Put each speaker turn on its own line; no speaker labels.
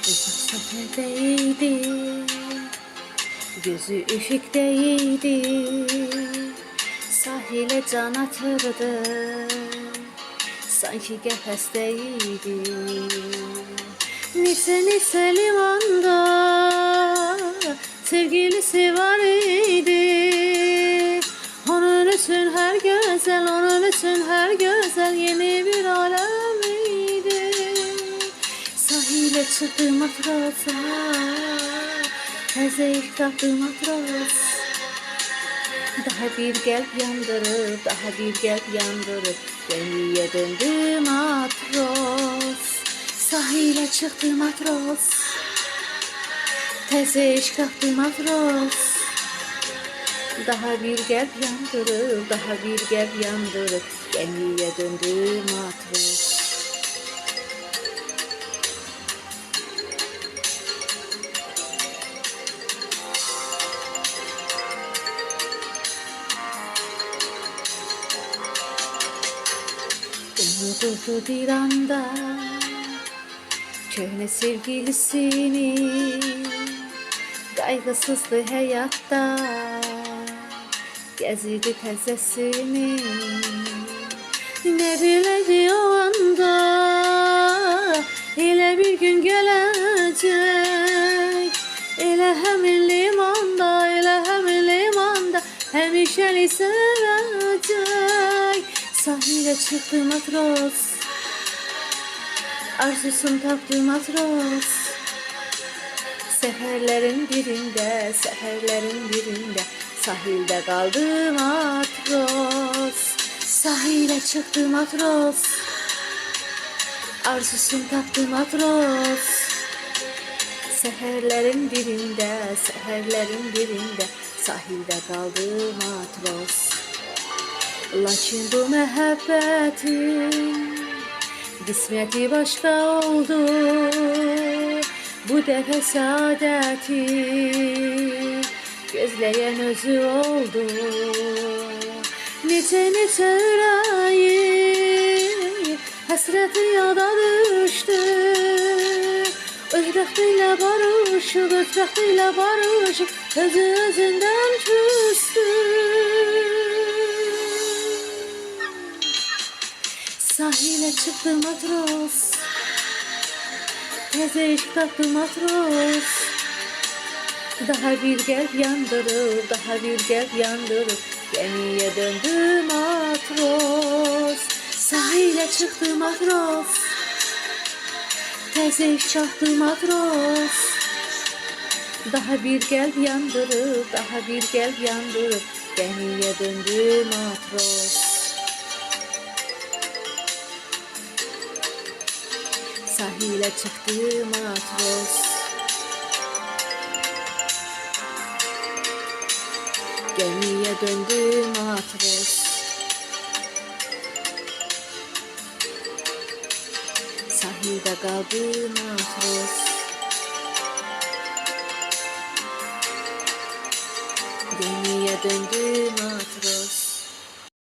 Uzak seferdeydi, gözü üfükteydi, sahile can atırdı, sanki qəfəsdeydi. Nice limanda sevgilisi var idi. Onun için her güzel, onun için her güzel yeni bir alem idi. Sahile çıktı matrosa, təzə ilk tapdı matros. Daha bir qəlb yandırıb, daha bir qəlb yandırıb, gəmiyə döndü matros. Sahile çıktı matros, təzə iş tapdı matros. Daha bir qəlb yandırıb, daha bir qəlb yandırıb, gəmiyə döndü matros. Unutuldu bir anda köhne sevgilisini, kaygısızdı hayatta, gezirdi təzəsini. Ne biledi o anda elə bir gün gelecek, elə həmin limanda, elə həmin limanda həmişəli sevəcək. Sahile çıktı matros, arzusunu tapdı matros. Seferlerin birinde sahilde kaldı matros. Sahile çıktı matros, arzusunu tapdı matros. Seferlerin birinde sahilde kaldı matros. Lakin bu məhəbbətin qisməti başqa oldu, bu dəfə saadəti gözləyən özü oldu. Necə ürəyi həsrəti yada düşdü, öz bəxtilə barışıb, özü özündən küstü. Sahile çıktı matros, təzə iş tapdı matros. Daha bir qəlb yandırıb, daha bir qəlb yandırıb, gəmiyə döndü matros. Sahile çıktı matros, təzə iş tapdı matros. Daha bir qəlb yandırıb, daha bir qəlb yandırıb, gəmiyə döndü matros. Sahile çıktı matros, gemiye döndü matros. Sahilde kaldı matros, gemiye döndü matros.